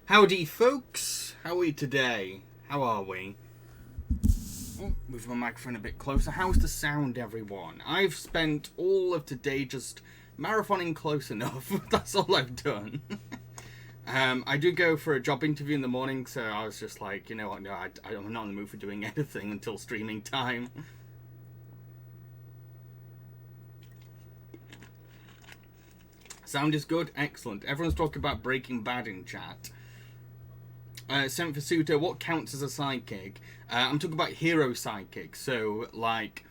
Howdy folks, how are we today? How are we? Oh, move my microphone a bit closer. How's the sound, everyone? I've spent all of today just marathoning close enough. That's all I've done. I do go for a job interview in the morning, so I was just like, you know what, no, I'm not in the mood for doing anything until streaming time. Sound is good? Excellent. Everyone's talking about Breaking Bad in chat. Sent for Suto, what counts as a sidekick? I'm talking about hero sidekicks, so like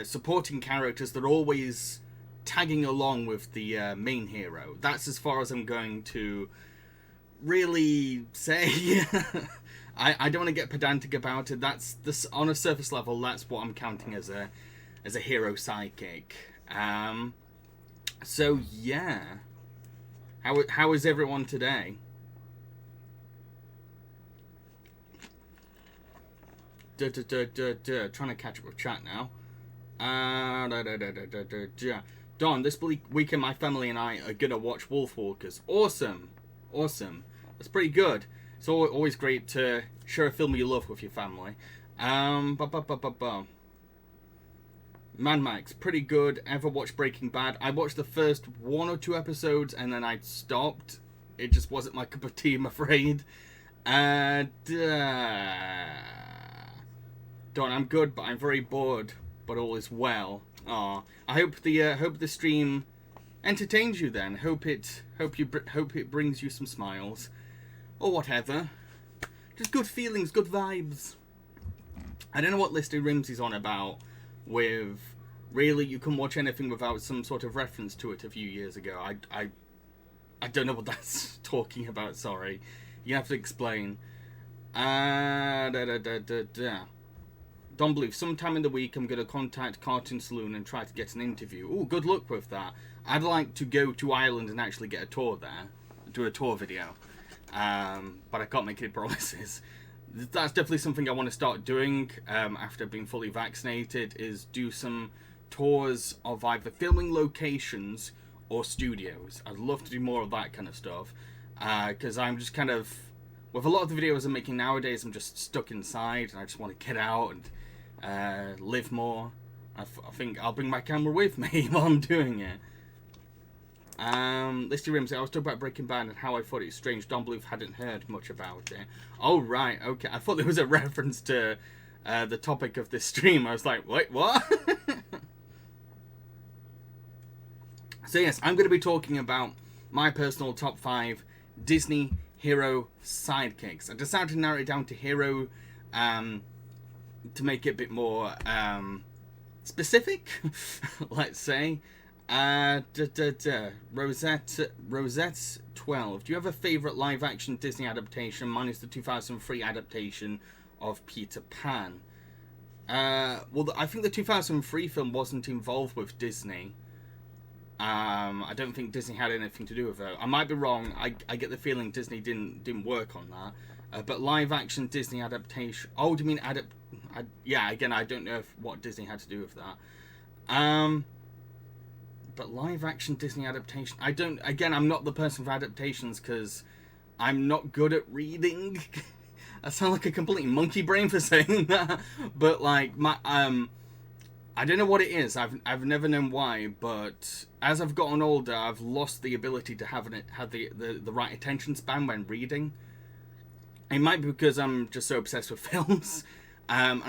supporting characters that are always tagging along with the main hero. That's as far as I'm going to really say. I don't want to get pedantic about it. That's this on a surface level. That's what I'm counting as a hero sidekick. So yeah, how is everyone today? Trying to catch up with chat now. Don, this weekend my family and I are gonna watch Wolfwalkers. Awesome. That's pretty good. It's always great to share a film you love with your family. Mad Max, pretty good. Ever watched Breaking Bad? I watched the first 1 or 2 episodes and then I stopped. It just wasn't my cup of tea, I'm afraid. Don, I'm good, but I'm very bored. But all is well. Aw, I hope the stream entertains you. Then hope it brings you some smiles, or whatever. Just good feelings, good vibes. I don't know what Lister Rimsey's on about. With really, you can watch anything without some sort of reference to it a few years ago. I don't know what that's talking about. Sorry, you have to explain. Don Blue, sometime in the week I'm going to contact Cartoon Saloon and try to get an interview. Ooh, good luck with that. I'd like to go to Ireland and actually get a tour there. Do a tour video. But I can't make any promises. That's definitely something I want to start doing after being fully vaccinated, is do some tours of either filming locations or studios. I'd love to do more of that kind of stuff. Because I'm just kind of... With a lot of the videos I'm making nowadays, I'm just stuck inside and I just want to get out and live more. I think I'll bring my camera with me while I'm doing it. Listy Rimsey, I was talking about Breaking Bad and how I thought it was strange Don Bluth hadn't heard much about it. Oh, right, okay. I thought there was a reference to the topic of this stream. I was like, wait, what? So yes, I'm going to be talking about my personal top 5 Disney hero sidekicks. I decided to narrow it down to hero to make it a bit more specific, let's say. Rosette's 12. Do you have a favourite live-action Disney adaptation? Mine is the 2003 adaptation of Peter Pan. Well, I think the 2003 film wasn't involved with Disney. I don't think Disney had anything to do with it. I might be wrong. I get the feeling Disney didn't work on that. But live-action Disney adaptation... Oh, do you mean yeah, again, I don't know what Disney had to do with that. But live-action Disney adaptation... I'm not the person for adaptations because I'm not good at reading. I sound like a complete monkey brain for saying that. But, like, I don't know what it is. I've never known why, but as I've gotten older, I've lost the ability to have the right attention span when reading. It might be because I'm just so obsessed with films. And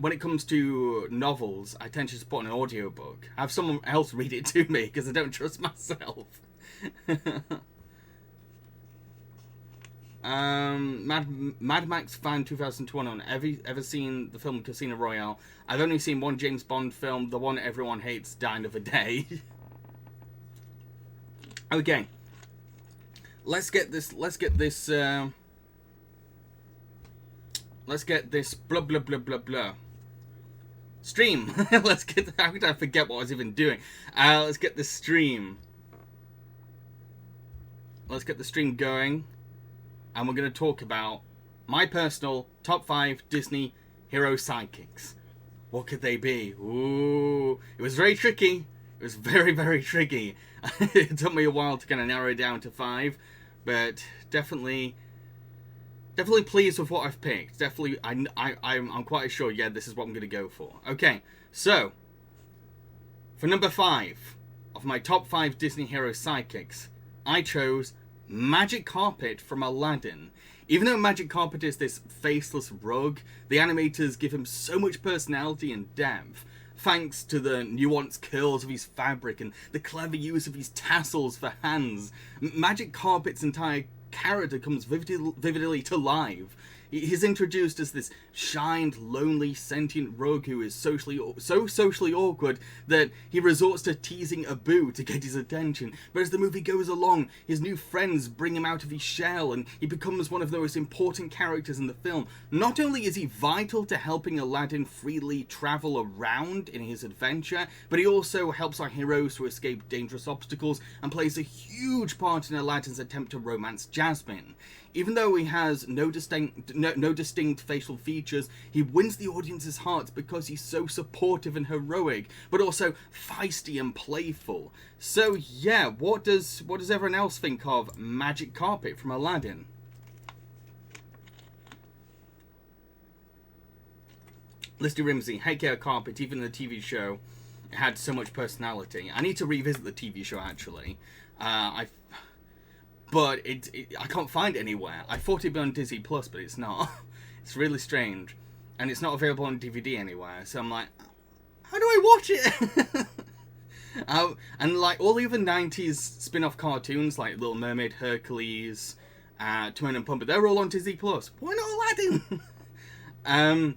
when it comes to novels, I tend to just put on an audiobook. Have someone else read it to me because I don't trust myself. Mad Max fan 2021. Ever seen the film Casino Royale? I've only seen one James Bond film, the one everyone hates, Die Another Day. Okay, let's get this blah blah blah blah blah stream. How did I forget what I was even doing? Let's get this stream. Let's get the stream going. And we're going to talk about my personal top 5 Disney hero sidekicks. What could they be? Ooh, it was very tricky. It was very, very tricky. It took me a while to kind of narrow it down to 5, but definitely definitely pleased with what I've picked. Definitely, I'm quite sure, yeah, this is what I'm going to go for. Okay, so, for number 5 of my top 5 Disney hero sidekicks, I chose Magic Carpet from Aladdin. Even though Magic Carpet is this faceless rug, the animators give him so much personality and depth, thanks to the nuanced curls of his fabric and the clever use of his tassels for hands. Magic Carpet's entire character comes vividly to life. He's introduced as this shined, lonely, sentient rogue who is so socially awkward that he resorts to teasing Abu to get his attention. But as the movie goes along, his new friends bring him out of his shell and he becomes one of the most important characters in the film. Not only is he vital to helping Aladdin freely travel around in his adventure, but he also helps our heroes to escape dangerous obstacles and plays a huge part in Aladdin's attempt to romance Jasmine. Even though he has no distinct facial features, he wins the audience's hearts because he's so supportive and heroic, but also feisty and playful. So yeah, what does everyone else think of Magic Carpet from Aladdin? Listy Rimsey, hey Carpet, even the TV show, it had so much personality. I need to revisit the TV show actually. But I can't find it anywhere. I thought it'd be on Disney Plus, but it's not. It's really strange. And it's not available on DVD anywhere. So I'm like, how do I watch it? And like all the other 90s spin-off cartoons, like Little Mermaid, Hercules, Timon and Pumbaa, they're all on Disney Plus. Why not Aladdin?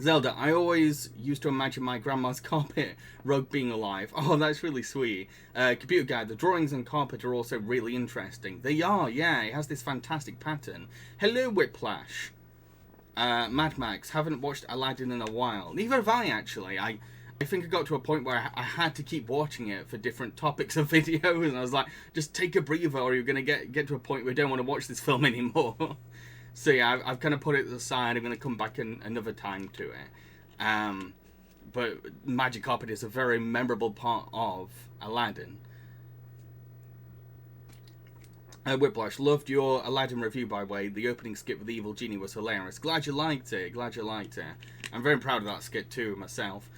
Zelda, I always used to imagine my grandma's carpet rug being alive. Oh, that's really sweet. Computer Guy, the drawings on carpet are also really interesting. They are, yeah, it has this fantastic pattern. Hello, Whiplash. Mad Max, haven't watched Aladdin in a while. Neither have I, actually. I think I got to a point where I had to keep watching it for different topics of videos, and I was like, just take a breather or you're going to get to a point where you don't want to watch this film anymore. So yeah, I've kind of put it aside. I'm going to come back another time to it. But Magic Carpet is a very memorable part of Aladdin. Whiplash, loved your Aladdin review, by the way. The opening skit with the evil genie was hilarious. Glad you liked it. I'm very proud of that skit too, myself.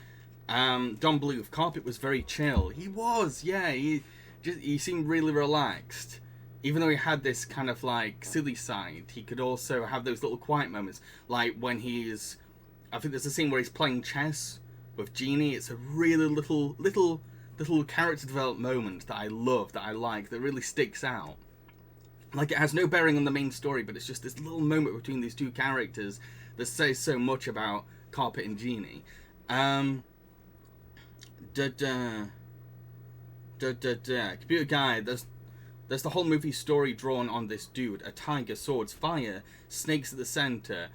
Don Bluth, Carpet was very chill. He was, yeah. He seemed really relaxed. Even though he had this kind of like silly side, he could also have those little quiet moments. Like when he's, I think there's a scene where he's playing chess with Genie. It's a really little character development moment that I love, that I like, that really sticks out. Like it has no bearing on the main story, but it's just this little moment between these two characters that says so much about Carpet and Genie. Computer Guy, there's the whole movie story drawn on this dude. A tiger, swords, fire, snakes at the center.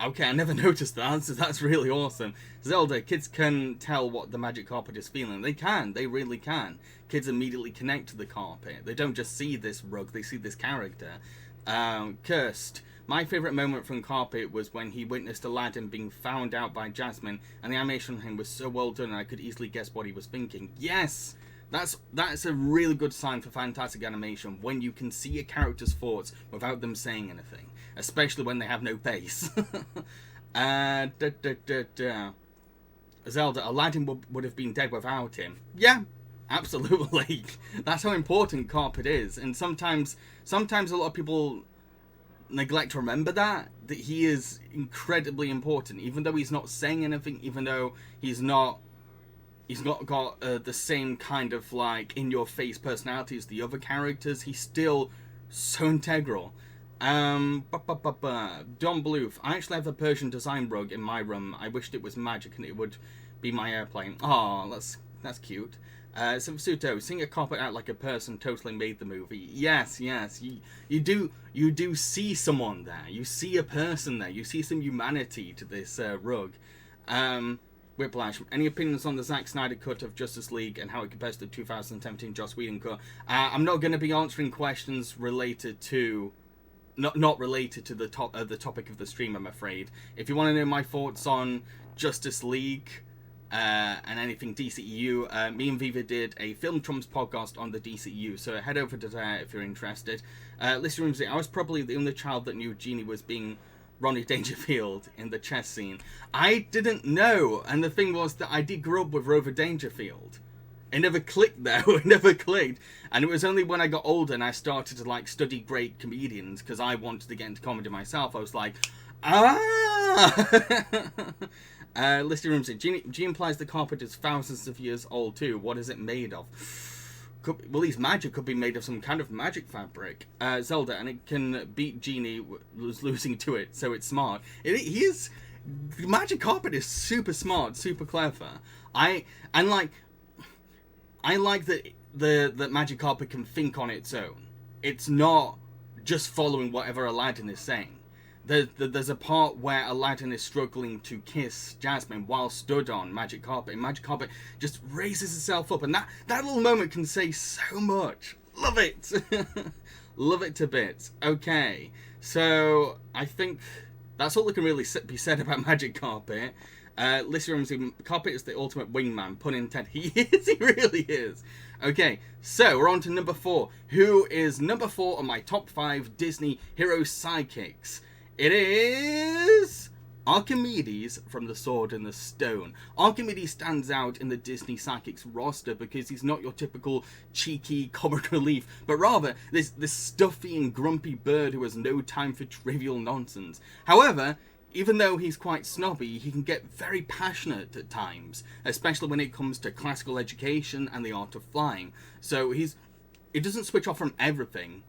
Okay, I never noticed that, so that's really awesome. Zelda, kids can tell what the Magic Carpet is feeling. They can, they really can. Kids immediately connect to the carpet. They don't just see this rug, they see this character. Cursed, my favourite moment from Carpet was when he witnessed Aladdin being found out by Jasmine, and the animation on him was so well done and I could easily guess what he was thinking. Yes! That's a really good sign for fantastic animation, when you can see a character's thoughts without them saying anything, especially when they have no face. Zelda, Aladdin would have been dead without him. Yeah, absolutely. That's how important Carpet is, and sometimes a lot of people neglect to remember that he is incredibly important, even though he's not saying anything, even though he's not got the same kind of like in-your-face personality as the other characters. He's still so integral. Don Bluth, I actually have a Persian design rug in my room. I wished it was magic and it would be my airplane. Oh, that's cute. Suto, seeing a carpet out like a person totally made the movie. Yes, you do see someone there. You see a person there. You see some humanity to this rug. Whiplash, any opinions on the Zack Snyder cut of Justice League and how it compares to the 2017 Joss Whedon cut? I'm not going to be answering questions related to, not related to the topic of the stream, I'm afraid. If you want to know my thoughts on Justice League, and anything DCEU. Me and Viva did a Film Trumps podcast on the DCEU, so head over to there if you're interested. Listener Room, I was probably the only child that knew Genie was being Ronnie Dangerfield in the chess scene. I didn't know, and the thing was that I did grow up with Rover Dangerfield. It never clicked though, it never clicked. And it was only when I got older and I started to like study great comedians, because I wanted to get into comedy myself, I was like, Listener Room said, G implies the carpet is thousands of years old too. What is it made of? Well, his magic could be made of some kind of magic fabric. Zelda, and it can beat Genie was losing to it, so it's smart. Magic carpet is super smart, super clever. I like that the magic carpet can think on its own. It's not just following whatever Aladdin is saying. There's a part where Aladdin is struggling to kiss Jasmine while stood on magic carpet, and magic carpet just raises itself up, and that little moment can say so much. Love it. Love it to bits. Okay, so I think that's all that can really be said about magic carpet. Listener, carpet is the ultimate wingman, pun intended. He is, he really is. Okay, so we're on to number 4. Who is number 4 on my top 5 Disney hero sidekicks? It is Archimedes from The Sword and the Stone. Archimedes stands out in the Disney sidekicks roster because he's not your typical cheeky comic relief, but rather this stuffy and grumpy bird who has no time for trivial nonsense. However, even though he's quite snobby, he can get very passionate at times, especially when it comes to classical education and the art of flying. So he doesn't switch off from everything.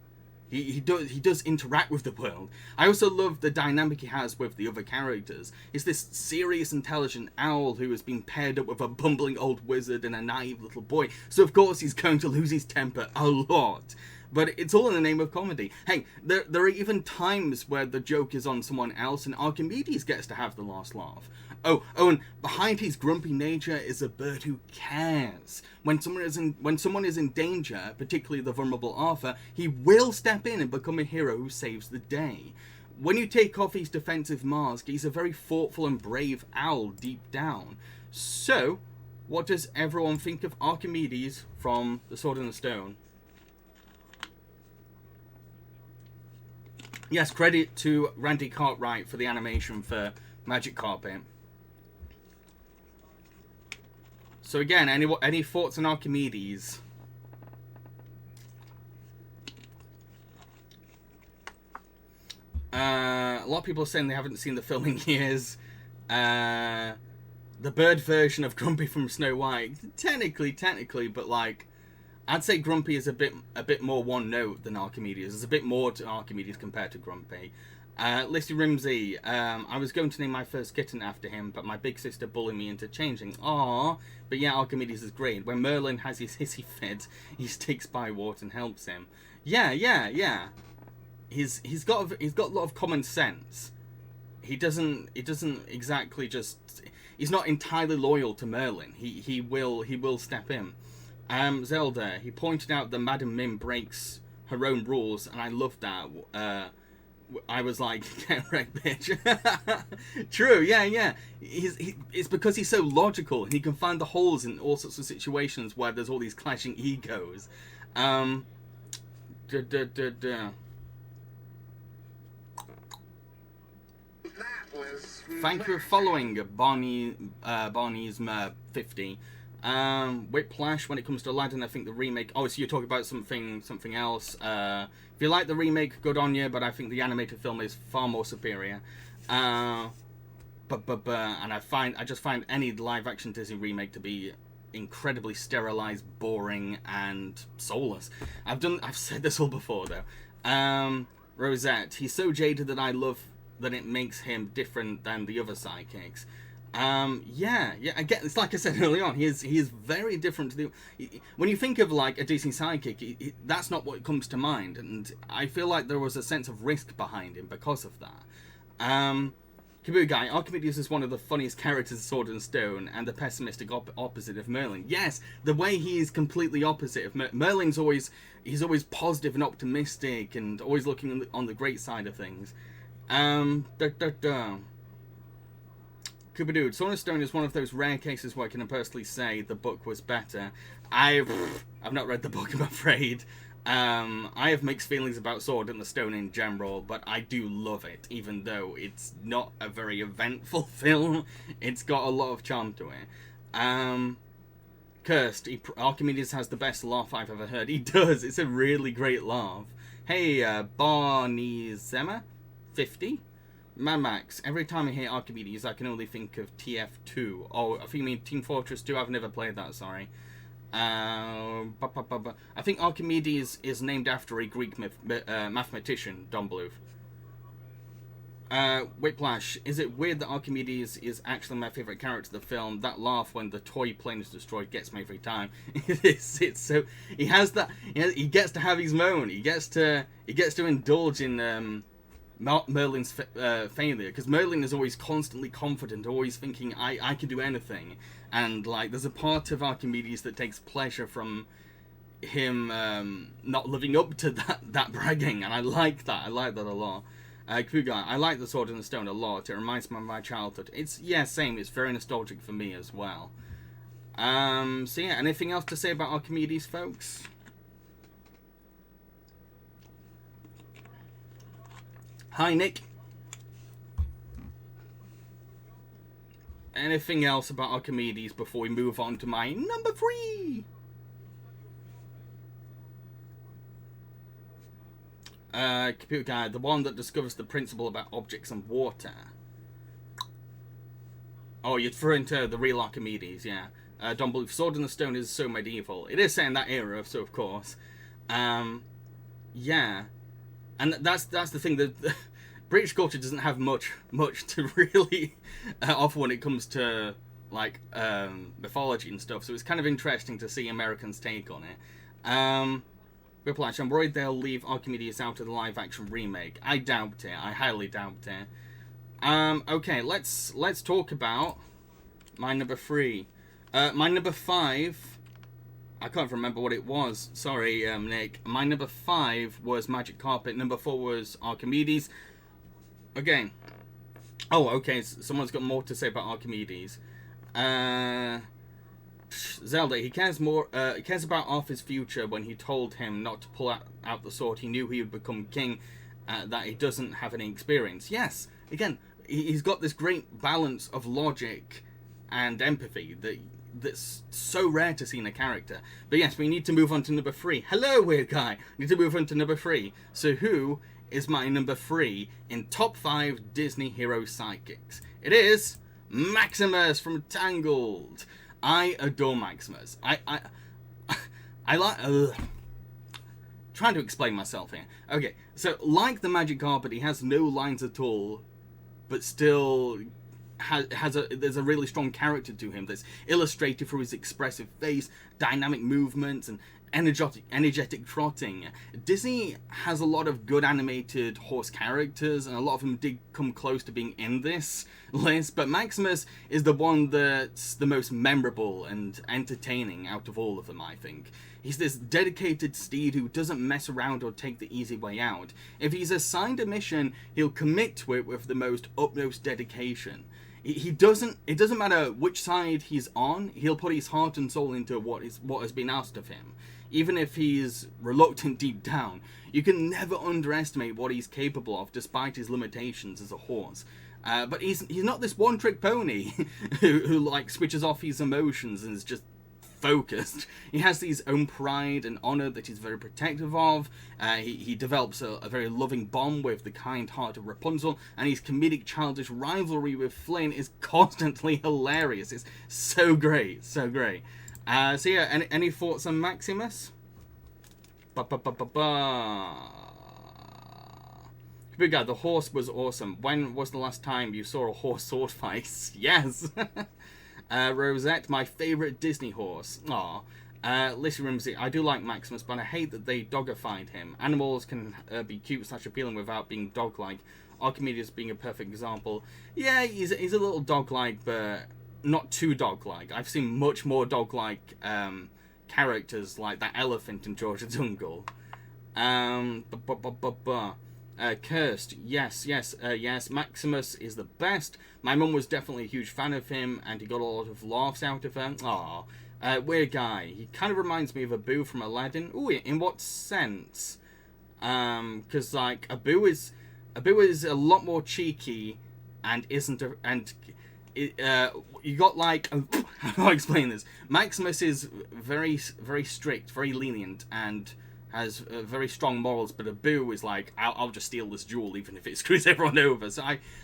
He does interact with the world. I also love the dynamic he has with the other characters. He's this serious, intelligent owl who has been paired up with a bumbling old wizard and a naive little boy. So of course he's going to lose his temper a lot. But it's all in the name of comedy. Hey, there are even times where the joke is on someone else and Archimedes gets to have the last laugh. Oh, and behind his grumpy nature is a bird who cares. When someone is in danger, particularly the vulnerable Arthur, he will step in and become a hero who saves the day. When you take off his defensive mask, he's a very thoughtful and brave owl deep down. So, what does everyone think of Archimedes from The Sword and the Stone? Yes, credit to Randy Cartwright for the animation for Magic Carpet. So again, any thoughts on Archimedes? A lot of people are saying they haven't seen the film in years. The bird version of Grumpy from Snow White, technically, but like, I'd say Grumpy is a bit more one note than Archimedes. There's a bit more to Archimedes compared to Grumpy. Listy Rimsey, I was going to name my first kitten after him, but my big sister bullied me into changing. Aww. But yeah, Archimedes is great. When Merlin has his hissy fit, he sticks by Wart and helps him. Yeah. He's got a lot of common sense. He doesn't exactly just. He's not entirely loyal to Merlin. He will step in. Zelda, he pointed out that Madam Mim breaks her own rules, and I love that. I was like, get wrecked, bitch. True, yeah. It's because he's so logical. He can find the holes in all sorts of situations where there's all these clashing egos. Thank you for following Barney's 50. Whiplash, when it comes to Aladdin, I think the remake... Oh, so you're talking about something else. If you like the remake, good on you, but I think the animated film is far more superior. And I just find any live-action Disney remake to be incredibly sterilized, boring, and soulless. I've said this all before, though. Rosette, he's so jaded that I love that it makes him different than the other sidekicks. Yeah. Again, it's like I said early on. He is very different to the. When you think of like a Disney sidekick, that's not what comes to mind, and I feel like there was a sense of risk behind him because of that. Kabu Guy, Archimedes is one of the funniest characters in Sword and Stone, and the pessimistic opposite of Merlin. Yes, the way he is completely opposite of Merlin's always positive and optimistic, and always looking on the great side of things. Cooper Dude, Sword and Stone is one of those rare cases where I can personally say the book was better. I've not read the book, I'm afraid. I have mixed feelings about Sword and the Stone in general, but I do love it, even though it's not a very eventful film. It's got a lot of charm to it. Cursed, Archimedes has the best laugh I've ever heard. He does, it's a really great laugh. Hey, Barney Zema, 50. Mad Max, every time I hear Archimedes, I can only think of TF2. Oh, I think you mean Team Fortress 2. I've never played that, sorry. I think Archimedes is named after a Greek mathematician, Don Bluth. Whiplash, is it weird that Archimedes is actually my favourite character of the film? That laugh when the toy plane is destroyed gets me every time. It's so... He has that... He gets to have his moment. He gets to indulge in... Merlin's failure, because Merlin is always constantly confident, always thinking I can do anything, and like there's a part of Archimedes that takes pleasure from him not living up to that bragging, and I like that a lot. Kuga, I like the Sword and the Stone a lot. It reminds me of my childhood. It's same. It's very nostalgic for me as well. So yeah, anything else to say about Archimedes, folks? Hi, Nick. Anything else about Archimedes before we move on to my number 3? Computer Guy, the one that discovers the principle about objects and water. Oh, you're referring to the real Archimedes, yeah. Don't believe Sword in the Stone is so medieval. It is set in that era, so of course. Yeah. And that's the thing, that British culture doesn't have much to really offer when it comes to like mythology and stuff. So it's kind of interesting to see Americans' take on it. Whiplash, I'm worried they'll leave Archimedes out of the live-action remake. I doubt it. I highly doubt it. Okay, let's talk about my number 3. My number 5. I can't remember what it was. Sorry, Nick. My number 5 was Magic Carpet. Number 4 was Archimedes. Again. Oh, okay. Someone's got more to say about Archimedes. Zelda. He cares about Arthur's future when he told him not to pull out the sword. He knew he would become king. That he doesn't have any experience. Yes. Again, he's got this great balance of logic and empathy that's so rare to see in a character. But yes, we need to move on to number 3. Hello, weird guy. We need to move on to number 3. So who is my number 3 in top 5 Disney hero sidekicks? It is Maximus from Tangled. I adore Maximus. I like... trying to explain myself here. Okay, so like the Magic Carpet, he has no lines at all, but still... there's a really strong character to him that's illustrated through his expressive face, dynamic movements, and energetic trotting. Disney has a lot of good animated horse characters, and a lot of them did come close to being in this list, but Maximus is the one that's the most memorable and entertaining out of all of them, I think. He's this dedicated steed who doesn't mess around or take the easy way out. If he's assigned a mission, he'll commit to it with the most utmost dedication. It doesn't matter which side he's on, he'll put his heart and soul into what has been asked of him. Even if he's reluctant deep down, you can never underestimate what he's capable of despite his limitations as a horse. But he's not this one-trick pony who like switches off his emotions and is just focused. He has his own pride and honor that he's very protective of. He develops a very loving bond with the kind-hearted Rapunzel, and his comedic childish rivalry with Flynn is constantly hilarious. It's so great, so great. So yeah, any thoughts on Maximus? Big guy, the horse was awesome. When was the last time you saw a horse sword fight? Yes. Rosette, my favourite Disney horse. Aw. Lissy Rimsey, I do like Maximus, but I hate that they dogified him. Animals can be cute / appealing without being dog-like. Archimedes being a perfect example. Yeah, he's a little dog-like, but not too dog-like. I've seen much more dog-like characters like that elephant in George the Jungle. Cursed, yes, yes. Maximus is the best. My mum was definitely a huge fan of him, and he got a lot of laughs out of her. Aww. Weird guy. He kind of reminds me of Abu from Aladdin. Ooh, in what sense? Because like Abu is a lot more cheeky, and isn't a, and you got like how do I explain this? Maximus is very strict, very lenient, and has very strong morals, but Abu is like, I'll just steal this jewel even if it screws everyone over. So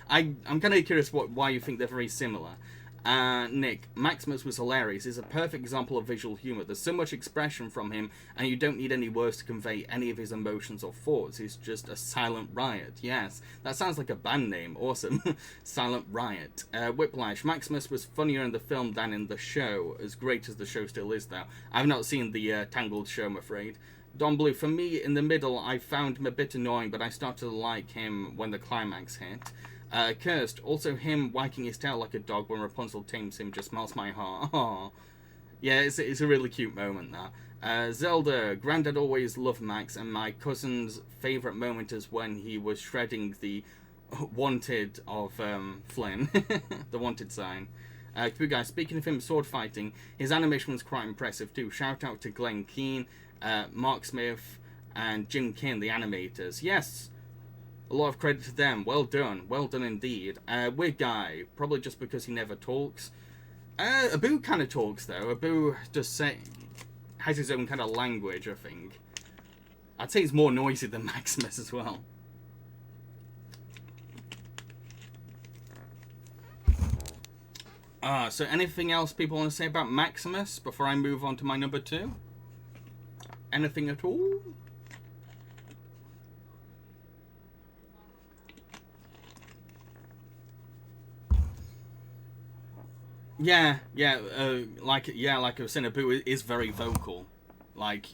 I'm kind of curious why you think they're very similar. Nick, Maximus was hilarious. He's a perfect example of visual humor. There's so much expression from him, and you don't need any words to convey any of his emotions or thoughts. He's just a silent riot. Yes, that sounds like a band name. Awesome. Silent Riot. Whiplash. Maximus was funnier in the film than in the show, as great as the show still is, though. I've not seen the Tangled show, I'm afraid. Don Blue, for me, in the middle, I found him a bit annoying, but I started to like him when the climax hit. Cursed, also him wagging his tail like a dog when Rapunzel tames him just melts my heart. Aww. Yeah, it's a really cute moment, that. Zelda, Granddad always loved Max, and my cousin's favourite moment is when he was shredding the wanted of Flynn, the wanted sign. Guys, speaking of him sword fighting, his animation was quite impressive too. Shout out to Glenn Keane, Mark Smith, and Jim Kin, the animators. Yes, a lot of credit to them. Well done indeed. Weird guy, probably just because he never talks. Abu kind of talks though. Abu just has his own kind of language, I think. I'd say he's more noisy than Maximus as well. So anything else people want to say about Maximus before I move on to my number 2? Anything at all? Yeah, like I was saying, Abu is very vocal. Like,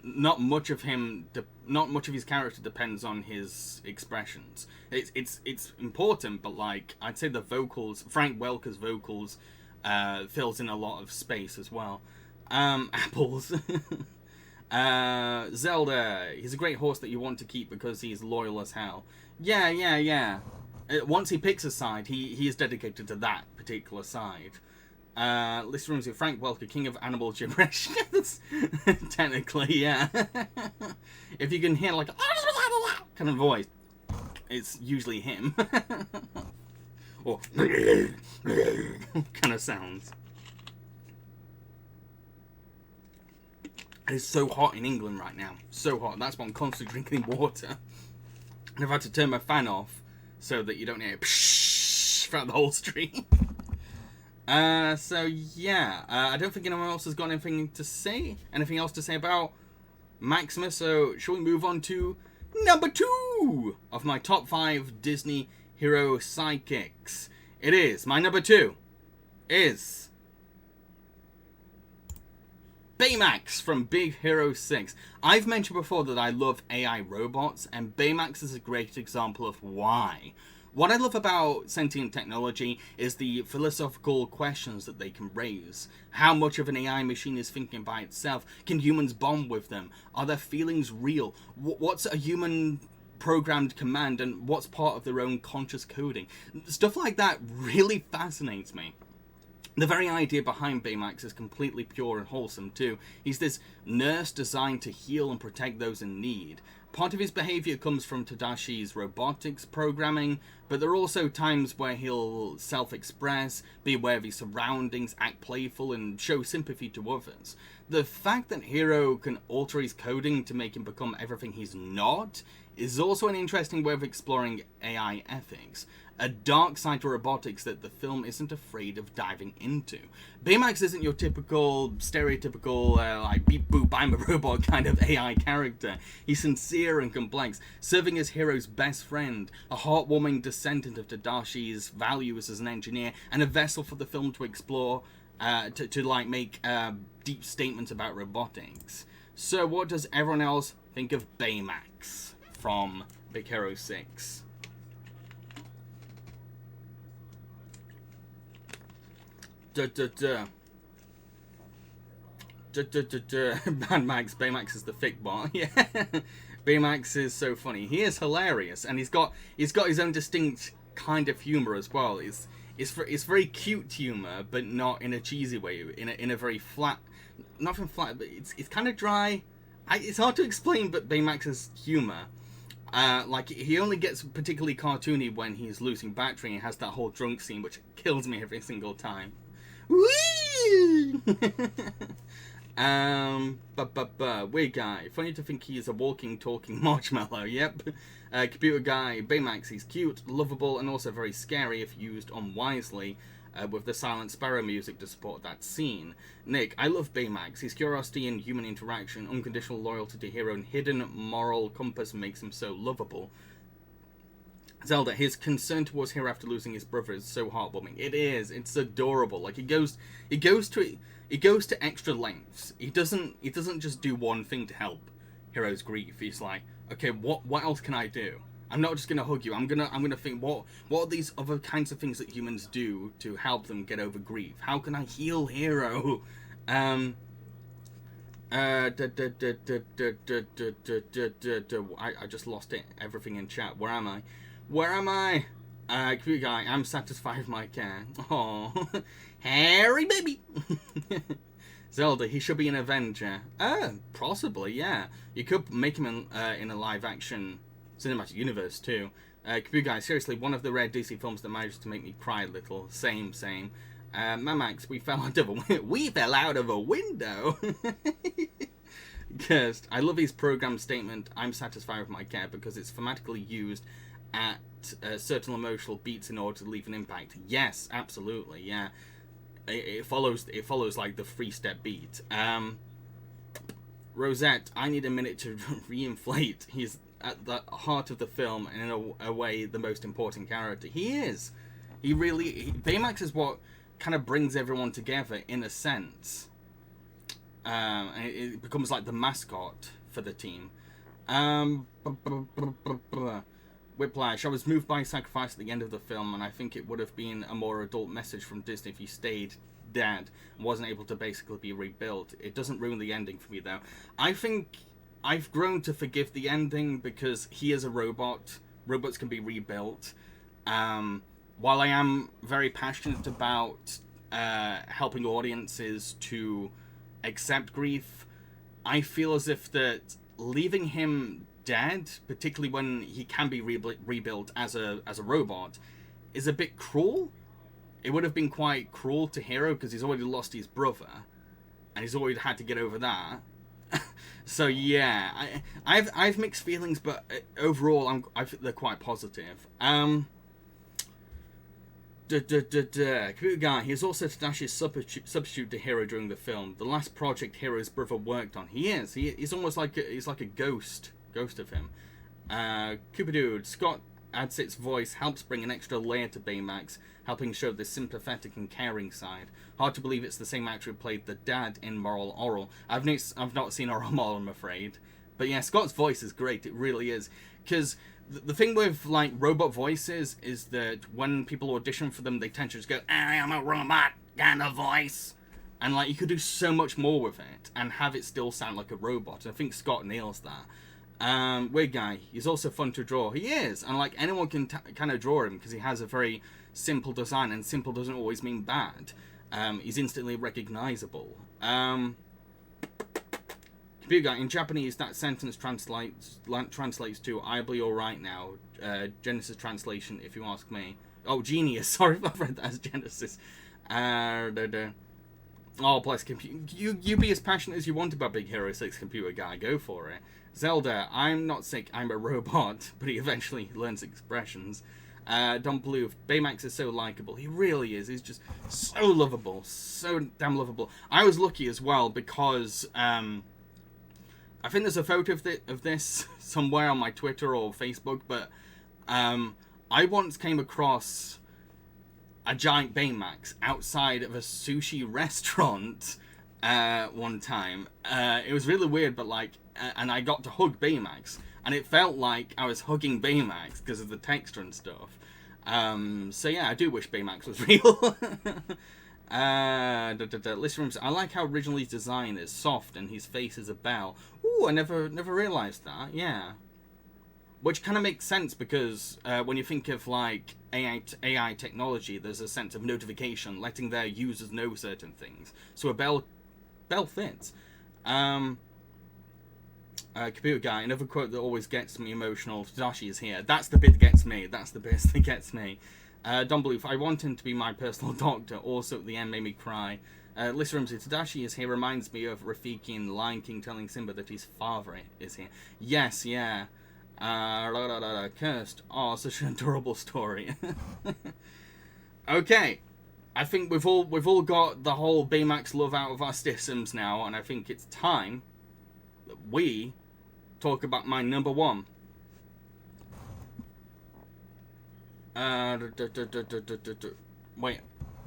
not much of his character depends on his expressions. It's important, but like I'd say the vocals, Frank Welker's vocals, fills in a lot of space as well. Apples. Zelda, he's a great horse that you want to keep because he's loyal as hell. Yeah. Once he picks a side, he is dedicated to that particular side. List rooms with Frank Welker, king of animal gibberish. That's technically, yeah. If you can hear like a kind of voice, it's usually him. Or kind of sounds. It's so hot in England right now. So hot. That's why I'm constantly drinking water. And I've had to turn my fan off so that you don't hear throughout the whole stream. So yeah. I don't think anyone else has got anything to say. Anything else to say about Maximus? So shall we move on to number 2 of my top 5 Disney hero sidekicks? It is. My number 2 is Baymax from Big Hero 6. I've mentioned before that I love AI robots, and Baymax is a great example of why. What I love about sentient technology is the philosophical questions that they can raise. How much of an AI machine is thinking by itself? Can humans bond with them? Are their feelings real? What's a human programmed command, and what's part of their own conscious coding? Stuff like that really fascinates me. The very idea behind Baymax is completely pure and wholesome too. He's this nurse designed to heal and protect those in need. Part of his behavior comes from Tadashi's robotics programming, but there are also times where he'll self-express, be aware of his surroundings, act playful, and show sympathy to others. The fact that Hero can alter his coding to make him become everything he's not is also an interesting way of exploring AI ethics. A dark side to robotics that the film isn't afraid of diving into. Baymax isn't your typical, stereotypical, like, beep boop, I'm a robot kind of AI character. He's sincere and complex, serving as Hero's best friend, a heartwarming descendant of Tadashi's values as an engineer, and a vessel for the film to explore, to like, make deep statements about robotics. So what does everyone else think of Baymax from Big Hero 6? Mad Max, Baymax is the thick bot. Yeah, Baymax is so funny. He is hilarious, and he's got his own distinct kind of humor as well. It's very cute humor, but not in a cheesy way. In a very flat, nothing flat, but it's kind of dry. It's hard to explain, but Baymax's humor. Like, he only gets particularly cartoony when he's losing battery and has that whole drunk scene, which kills me every single time. Whee! Weird guy. Funny to think he is a walking, talking marshmallow. Yep. Computer guy. Baymax. He's cute, lovable, and also very scary if used unwisely. With the Silent Sparrow music to support that scene. Nick, I love Baymax. His curiosity and human interaction, unconditional loyalty to hero, and hidden moral compass makes him so lovable. Zelda, his concern towards Hero after losing his brother is so heartwarming. It is. It's adorable. Like, he goes to extra lengths. He doesn't just do one thing to help Hero's grief. He's like, okay, what else can I do? I'm not just gonna hug you. I'm gonna think, what are these other kinds of things that humans do to help them get over grief? How can I heal Hero? I just lost it. Everything in chat. Where am I? Computer guy. I'm satisfied with my care. Oh, Harry baby. Zelda, he should be an Avenger. Possibly, yeah. You could make him in a live action cinematic universe too. Computer guy, seriously, one of the rare DC films that managed to make me cry a little. Same. Mamax, we fell out of a window. Cursed. I love his program statement, I'm satisfied with my care, because it's thematically used at certain emotional beats in order to leave an impact. Yes, absolutely, yeah. It follows like the 3-step beat. Rosette, I need a minute to reinflate. He's at the heart of the film, and in a way, the most important character. He is. Baymax is what kind of brings everyone together, in a sense. And it becomes like the mascot for the team. Whiplash. I was moved by sacrifice at the end of the film, and I think it would have been a more adult message from Disney if he stayed dead and wasn't able to basically be rebuilt. It doesn't ruin the ending for me, though. I think I've grown to forgive the ending because he is a robot. Robots can be rebuilt. While I am very passionate about helping audiences to accept grief, I feel as if that leaving him dead, particularly when he can be rebuilt as a robot, is a bit cruel. It would have been quite cruel to Hero because he's already lost his brother, and he's already had to get over that. So yeah, I've mixed feelings, but overall I think they're quite positive. Computer guy, he's also Tadashi's substitute to Hero during the film. The last project Hero's brother worked on. He's almost like he's like a ghost of him. Cooper Dude, Scott Adsitt's voice helps bring an extra layer to Baymax, helping show the sympathetic and caring side. Hard to believe it's the same actor who played the dad in Moral Oral. I've not seen Oral Moral, I'm afraid. But yeah, Scott's voice is great. It really is. Because the thing with like robot voices is that when people audition for them, they tend to just go, I am a robot kind of voice. And like, you could do so much more with it and have it still sound like a robot. And I think Scott nails that. Weird guy. He's also fun to draw. He is. And like, anyone can kind of draw him because he has a very simple design, and simple doesn't always mean bad. He's instantly recognizable. Computer guy, in Japanese, that sentence translates to "I'll be alright now." Genesis translation, if you ask me. Oh, genius. Sorry if I've read that as Genesis. Oh, bless you be as passionate as you want about Big Hero 6, computer guy. Go for it. Zelda, I'm not sick, I'm a robot, but he eventually learns expressions. Don Bluth, Baymax is so likable. He really is. He's just so lovable. So damn lovable. I was lucky as well because I think there's a photo of this somewhere on my Twitter or Facebook, but I once came across a giant Baymax outside of a sushi restaurant one time. It was really weird, but like, and I got to hug Baymax, and it felt like I was hugging Baymax because of the texture and stuff. So yeah, I do wish Baymax was real. Listrum's, I like how originally his design is soft and his face is a bell. Ooh, I never realised that. Yeah. Which kind of makes sense because when you think of like AI technology, there's a sense of notification, letting their users know certain things. So a bell fits. Computer guy, another quote that always gets me emotional. Tadashi is here. That's the bit that gets me. That's the bit that gets me. Don Bluth, I want him to be my personal doctor. Also at the end made me cry. Lissa Rumsey, Tadashi is here reminds me of Rafiki in Lion King telling Simba that his father is here. Yes, yeah. Cursed. Oh, such an adorable story. Okay, I think we've all got the whole Baymax love out of our systems now, and I think it's time that we talk about my number one. Wait,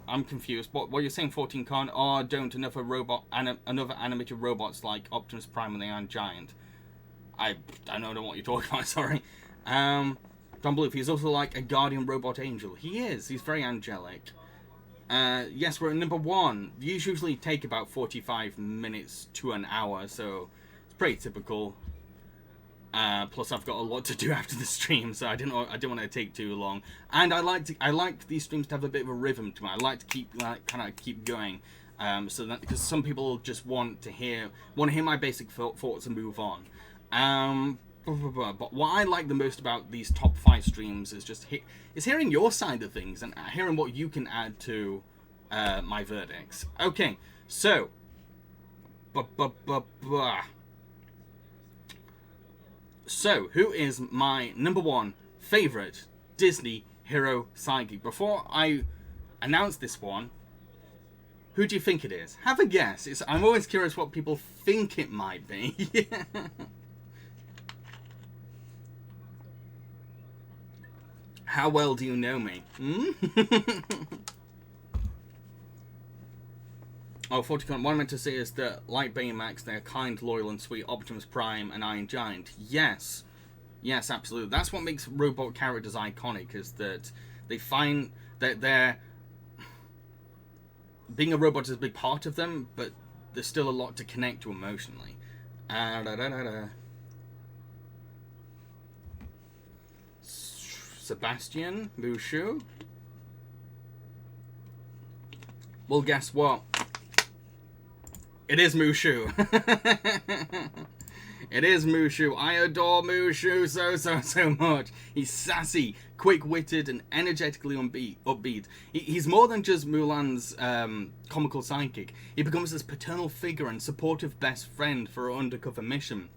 I'm confused. What you're saying, 14 Con? Oh, don't another animated robots like Optimus Prime and the Iron Giant. I don't know what you're talking about, sorry. Don't believe he's also like a guardian robot angel. He is. He's very angelic. Yes, we're at number one. These usually take about 45 minutes to an hour, so it's pretty typical. Plus, I've got a lot to do after the stream, so I didn't want to take too long. And I like these streams to have a bit of a rhythm to them. I like to keep keep going. So that because some people just want to hear my basic thoughts and move on. But what I like the most about these top 5 streams is just hearing your side of things and hearing what you can add to my verdicts. Okay, so so who is my number one favorite Disney hero sidekick? Before I announce this one, who do you think it is? Have a guess. I'm always curious what people think it might be. How well do you know me? Oh, 40. What I meant to say is that, like Baymax, they're kind, loyal, and sweet. Optimus Prime and Iron Giant. Yes. Yes, absolutely. That's what makes robot characters iconic, is that they find that they're... Being a robot is a big part of them, but there's still a lot to connect to emotionally. Sebastian, Mushu. Well, guess what? It is Mushu. It is Mushu. I adore Mushu so much. He's sassy, quick-witted, and energetically upbeat. He's more than just Mulan's comical sidekick. He becomes this paternal figure and supportive best friend for her undercover mission.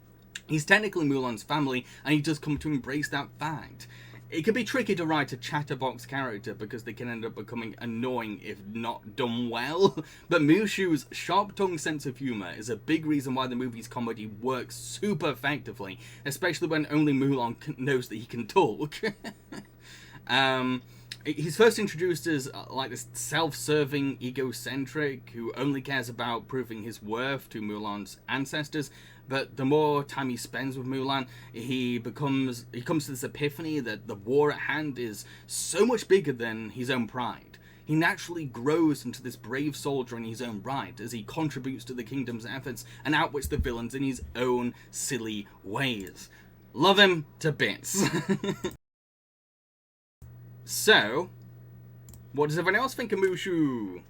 He's technically Mulan's family, and he does come to embrace that fact. It can be tricky to write a chatterbox character because they can end up becoming annoying if not done well, but Mushu's sharp-tongued sense of humour is a big reason why the movie's comedy works super effectively, especially when only Mulan knows that he can talk. He's first introduced as like this self-serving egocentric who only cares about proving his worth to Mulan's ancestors. But the more time he spends with Mulan, he comes to this epiphany that the war at hand is so much bigger than his own pride. He naturally grows into this brave soldier in his own right as he contributes to the kingdom's efforts and outwits the villains in his own silly ways. Love him to bits. So, what does everyone else think of Mushu?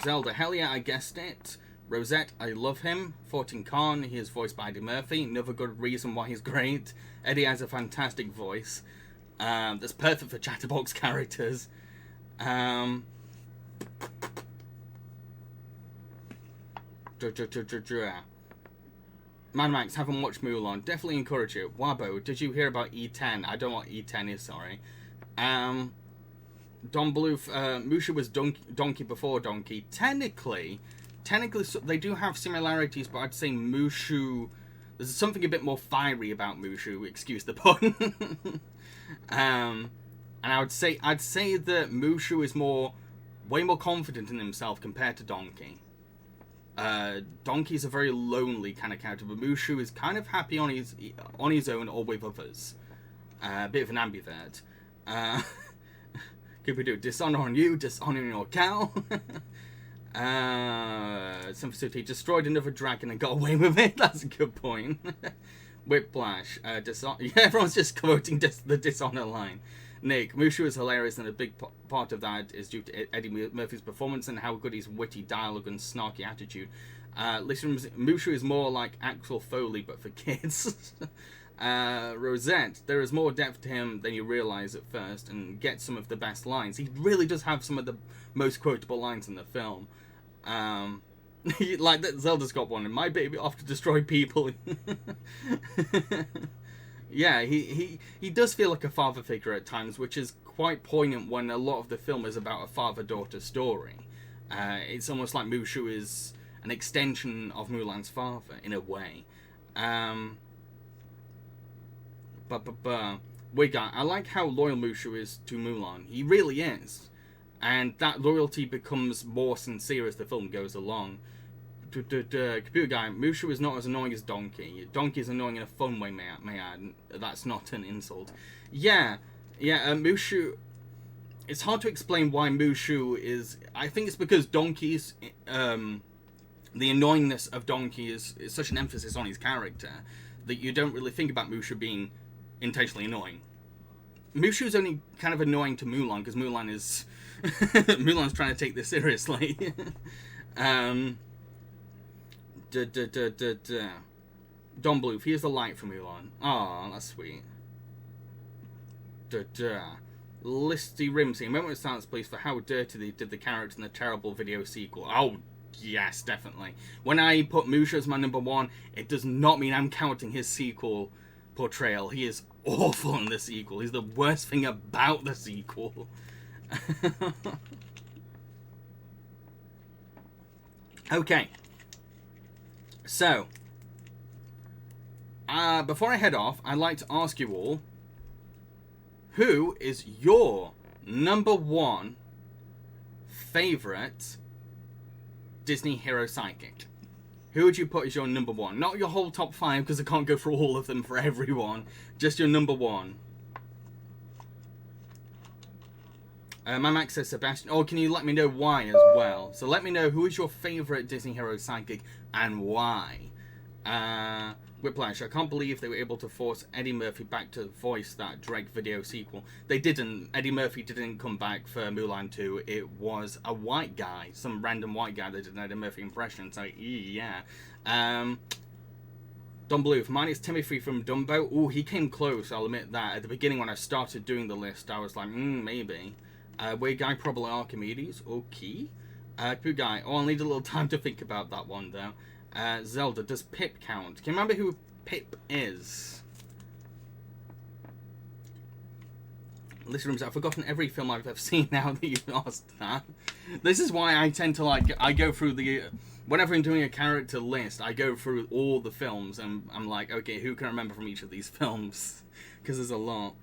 Zelda, hell yeah, I guessed it. Rosette, I love him. 14 Khan, he is voiced by Eddie Murphy. Another good reason why he's great. Eddie has a fantastic voice. That's perfect for chatterbox characters. Mad Max, haven't watched Mulan. Definitely encourage you. Wabo, did you hear about E10? I don't know what E10 is, sorry. Don Bluth, Mushu was Donkey before Donkey. Technically, they do have similarities, but I'd say Mushu... There's something a bit more fiery about Mushu, excuse the pun. And I'd say that Mushu is way more confident in himself compared to Donkey. Donkey's a very lonely kind of character, but Mushu is kind of happy on his own or with others. A bit of an ambivert. Could we do dishonor on you, dishonor on your cow? Some facility destroyed another dragon and got away with it. That's a good point. Whiplash. Yeah, everyone's just quoting the dishonor line. Nick, Mushu is hilarious, and a big part of that is due to Eddie Murphy's performance and how good his witty dialogue and snarky attitude. Listen, Mushu is more like Axel Foley, but for kids. Rosette, there is more depth to him than you realize at first, and gets some of the best lines. He really does have some of the most quotable lines in the film. Like that Zelda's got one, and my baby off to destroy people. Yeah, he does feel like a father figure at times, which is quite poignant when a lot of the film is about a father-daughter story. It's almost like Mushu is an extension of Mulan's father, in a way. Wiga, I like how loyal Mushu is to Mulan. He really is. And that loyalty becomes more sincere as the film goes along. Computer guy, Mushu is not as annoying as Donkey. Donkey is annoying in a fun way, may I add. That's not an insult. Yeah, Mushu... It's hard to explain why Mushu is... I think it's because Donkey's... the annoyingness of Donkey is such an emphasis on his character that you don't really think about Mushu being intentionally annoying. Mushu's only kind of annoying to Mulan, because Mulan is... Mulan's trying to take this seriously. Don Bluth, here's the light from Mulan. Aw, that's sweet. Listy Rimsey, a moment of silence, please, for how dirty they did the character in the terrible video sequel. Oh, yes, definitely. When I put Mushu as my number one, it does not mean I'm counting his sequel portrayal. He is awful in the sequel. He's the worst thing about the sequel. Okay. So, before I head off, I'd like to ask you all, who is your number one favorite Disney hero sidekick? Who would you put as your number one? Not your whole top 5, because I can't go through all of them for everyone. Just your number one. My Max says Sebastian. Oh, can you let me know why as well? So let me know who is your favorite Disney hero sidekick and why. Whiplash, I can't believe they were able to force Eddie Murphy back to voice that Drake video sequel. They didn't. Eddie Murphy didn't come back for Mulan 2. It was a white guy, some random white guy that did an Eddie Murphy impression. So, yeah. Don Bluth, mine is Timothy from Dumbo. Ooh, he came close, I'll admit that. At the beginning when I started doing the list, I was like, maybe. Weird guy, probably Archimedes. Okay. Good guy. Oh, I'll need a little time to think about that one, though. Zelda, does Pip count? Can you remember who Pip is? Listen, I've forgotten every film I've ever seen now that you've asked that. This is why I tend to, I go through the... Whenever I'm doing a character list, I go through all the films, and I'm like, okay, who can I remember from each of these films? Because there's a lot.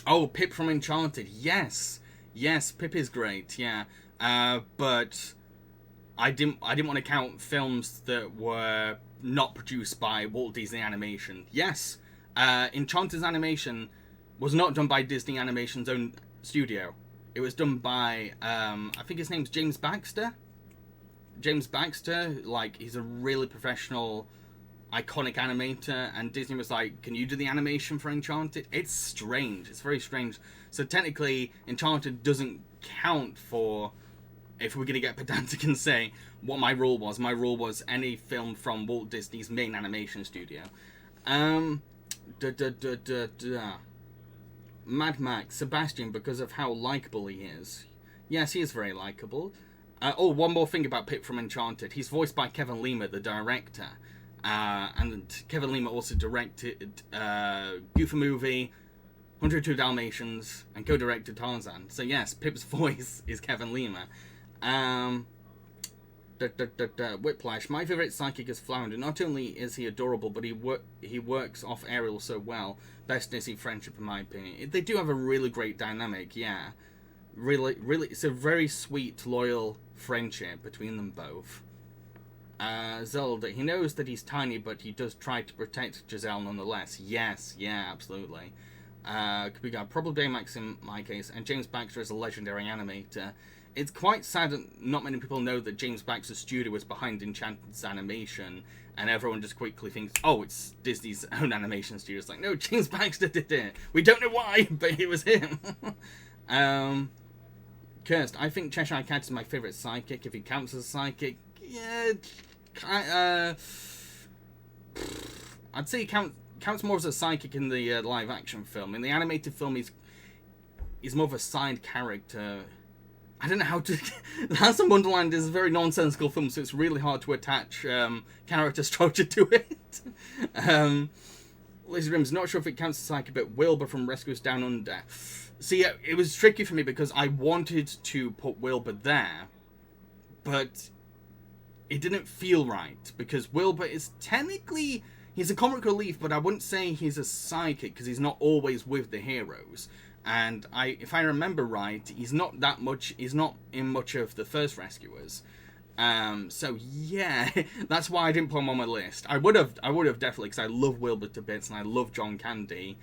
Oh, Pip from Enchanted. Yes. Yes, Pip is great, yeah. But I didn't want to count films that were not produced by Walt Disney Animation. Yes, Enchanted's animation was not done by Disney Animation's own studio. It was done by, I think his name's James Baxter. James Baxter, he's a really professional, iconic animator, and Disney was like, can you do the animation for Enchanted? It's strange. It's very strange. So technically, Enchanted doesn't count for, if we're going to get pedantic and say what my rule was. My rule was any film from Walt Disney's main animation studio. Mad Max, Sebastian, because of how likable he is. Yes, he is very likable. One more thing about Pip from Enchanted. He's voiced by Kevin Lima, the director. And Kevin Lima also directed Goofy Movie, 102 Dalmatians, and co-directed Tarzan. So yes, Pip's voice is Kevin Lima. Whiplash, my favourite psychic is Flounder. Not only is he adorable, but he works off Ariel so well. Best Disney friendship in my opinion. They do have a really great dynamic, yeah. really, it's a very sweet, loyal friendship between them both. Zelda, he knows that he's tiny, but he does try to protect Giselle nonetheless. Yes, yeah, absolutely. We got probably Baymax in my case, and James Baxter is a legendary animator. It's quite sad that not many people know that James Baxter's studio was behind Enchanted's animation, and everyone just quickly thinks, oh, it's Disney's own animation studio. It's like, no, James Baxter did it. We don't know why, but it was him. Cursed, I think Cheshire Cat is my favourite sidekick, if he counts as a sidekick. Yeah, I'd say he counts more as a sidekick in the live-action film. In the animated film, he's more of a side character. I don't know how to... Alice in Wonderland is a very nonsensical film, so it's really hard to attach character structure to it. Lazy Rim's not sure if it counts as a sidekick, but Wilbur from Rescuers Down Under. See, it was tricky for me because I wanted to put Wilbur there, but it didn't feel right, because Wilbur is technically... He's a comic relief, but I wouldn't say he's a sidekick, because he's not always with the heroes. And if I remember right, he's not in much of the first Rescuers. So yeah, that's why I didn't put him on my list. I would have definitely, because I love Wilbur to bits, and I love John Candy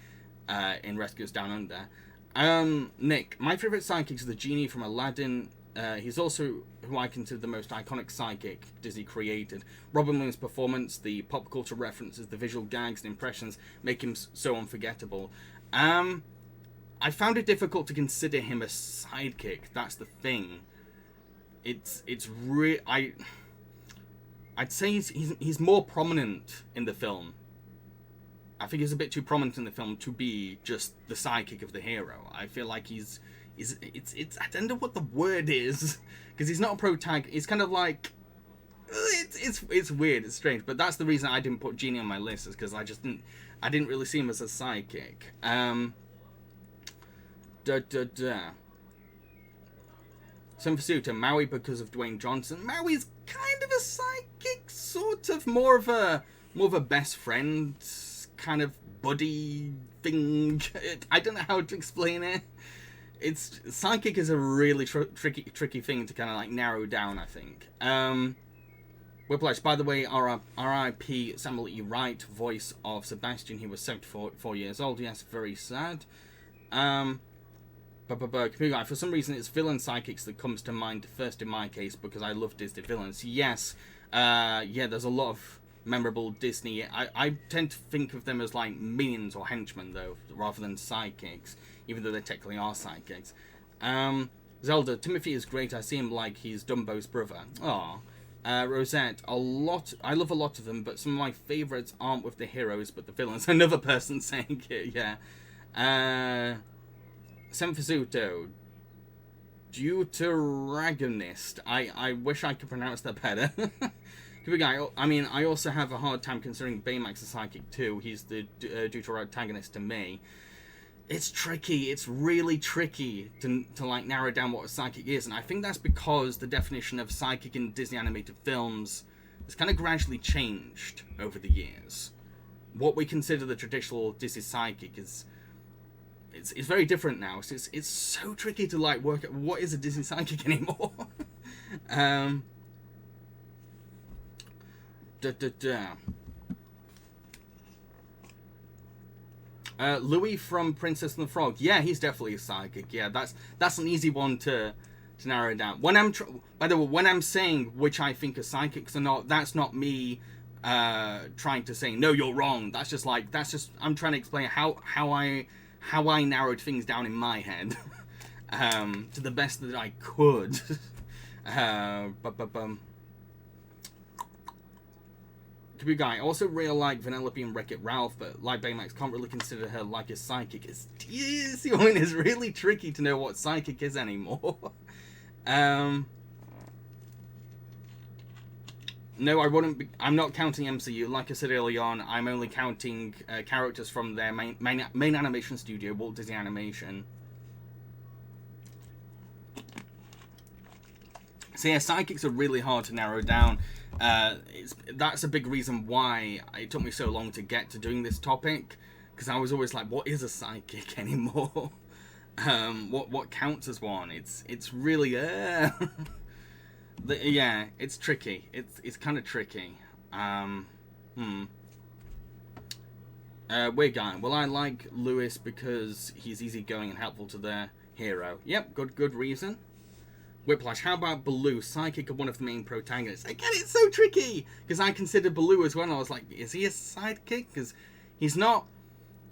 in Rescuers Down Under. Nick, my favourite sidekick is the genie from Aladdin. He's also who I consider the most iconic sidekick Disney created. Robin Williams' performance, the pop culture references, the visual gags and impressions make him so unforgettable. I found it difficult to consider him a sidekick. That's the thing. I'd say he's more prominent in the film. I think he's a bit too prominent in the film to be just the sidekick of the hero. I feel like it's I don't know what the word is, because he's not a protagonist. It's kind of like it's weird, it's strange, but that's the reason I didn't put Genie on my list, is because I didn't really see him as a sidekick. Some pursuit of Maui because of Dwayne Johnson. Maui's kind of a sidekick, sort of more of a best friend kind of buddy thing. I don't know how to explain it. Sidekick is a really tricky thing to kind of like narrow down, I think. Whiplash, by the way, R.I.P. Samuel E. Wright, voice of Sebastian. He was 74 years old. Yes, very sad. For some reason, it's villain sidekicks that comes to mind first in my case, because I love Disney villains. Yes, there's a lot of memorable Disney. I tend to think of them as like minions or henchmen, though, rather than sidekicks, even though they technically are sidekicks. Zelda, Timothy is great. I see him like he's Dumbo's brother. Aww. Rosette, I love a lot of them, but some of my favourites aren't with the heroes, but the villains. Another person saying it, yeah. Senfusuto, Deuteragonist. I wish I could pronounce that better. I also have a hard time considering Baymax a psychic too. He's the Deuteragonist to me. It's tricky. It's really tricky to like narrow down what a psychic is, and I think that's because the definition of psychic in Disney animated films has kind of gradually changed over the years. What we consider the traditional Disney psychic is it's very different now. So it's so tricky to like work out what is a Disney psychic anymore. Louis from Princess and the Frog. Yeah, he's definitely a psychic. Yeah, that's an easy one to narrow down. When I'm saying which I think are psychics or not, that's not me trying to say no, you're wrong. That's just I'm trying to explain how I narrowed things down in my head to the best that I could. Guy, I also really like Vanellope and Wreck-It Ralph, but like Baymax, can't really consider her like a psychic. It's really tricky to know what psychic is anymore. No, I wouldn't be, I'm not counting MCU. Like I said early on, I'm only counting characters from their main animation studio, Walt Disney Animation. So yeah, psychics are really hard to narrow down. That's a big reason why it took me so long to get to doing this topic, because I was always like, what is a psychic anymore? what counts as one. It's really yeah, it's tricky. It's kind of tricky. Weird guy. Well, I like Lewis because he's easygoing and helpful to the hero. Yep, good reason. Whiplash. How about Baloo, sidekick of one of the main protagonists? Again, it's so tricky because I considered Baloo as well. I was like, is he a sidekick? Because he's not.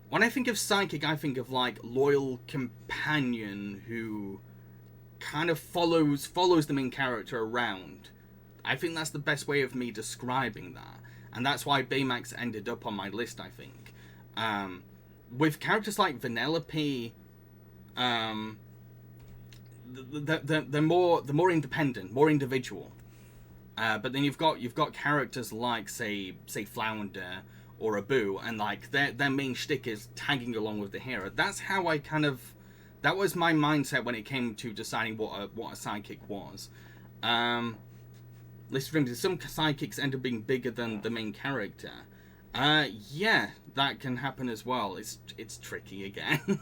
When I think of sidekick, I think of like loyal companion who kind of follows the main character around. I think that's the best way of me describing that, and that's why Baymax ended up on my list. I think with characters like Vanellope, they're more independent, more individual. But then you've got characters like say Flounder or Abu, and like their main shtick is tagging along with the hero. That's how that was my mindset when it came to deciding what a sidekick was. Livestream, some sidekicks end up being bigger than the main character. Yeah, that can happen as well. It's tricky again.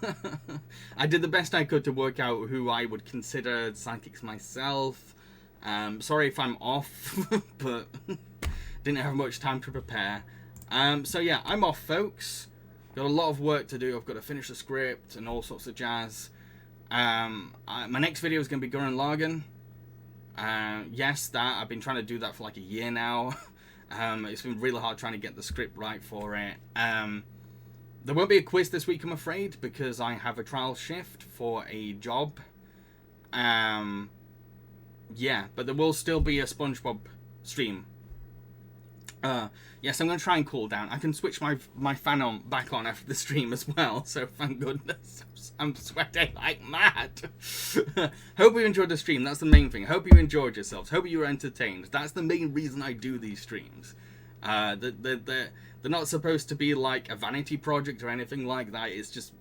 I did the best I could to work out who I would consider sidekicks myself. Sorry if I'm off, but didn't have much time to prepare. So yeah, I'm off, folks. Got a lot of work to do. I've got to finish the script and all sorts of jazz. My next video is going to be Gurren Lagann. Yes, that I've been trying to do that for like a year now. It's been really hard trying to get the script right for it. There won't be a quiz this week, I'm afraid, because I have a trial shift for a job. Yeah, but there will still be a SpongeBob stream. Yes, I'm going to try and cool down. I can switch my fan back on after the stream as well, so thank goodness. I'm sweating like mad. Hope you enjoyed the stream. That's the main thing. Hope you enjoyed yourselves. Hope you were entertained. That's the main reason I do these streams. They're not supposed to be like a vanity project or anything like that. It's just,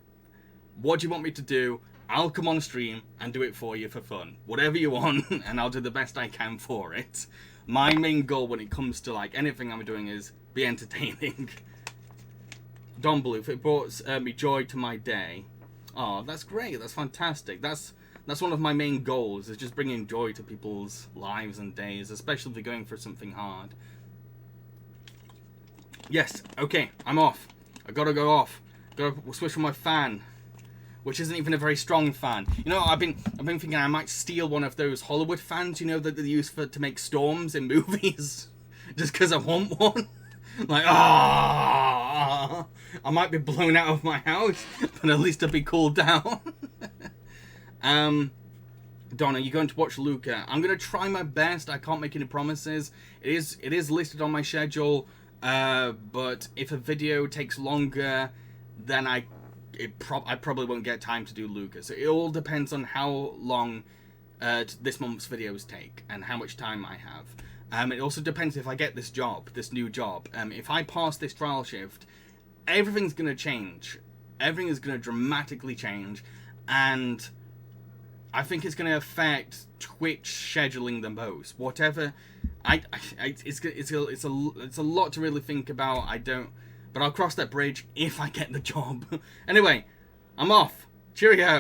what do you want me to do? I'll come on stream and do it for you for fun. Whatever you want, and I'll do the best I can for it. My main goal when it comes to like anything I'm doing is be entertaining. Don Blue, if it brought me joy to my day. Oh, that's great. That's fantastic. That's one of my main goals, is just bringing joy to people's lives and days, especially if they're going for something hard. Yes, okay, I'm off. I gotta go off. Gotta switch from my fan, which isn't even a very strong fan. You know, I've been thinking I might steal one of those Hollywood fans, you know, that they use to make storms in movies, just because I want one. Like, I might be blown out of my house, but at least I'll be cooled down. Donna, you're going to watch Luca. I'm going to try my best. I can't make any promises. It is listed on my schedule, but if a video takes longer, then I probably won't get time to do Luca. So it all depends on how long this month's videos take and how much time I have. It also depends if I get this new job. If I pass this trial shift, everything's going to change. Everything is going to dramatically change, and I think it's going to affect Twitch scheduling the most. Whatever, it's a lot to really think about. But I'll cross that bridge if I get the job. Anyway, I'm off. Cheerio.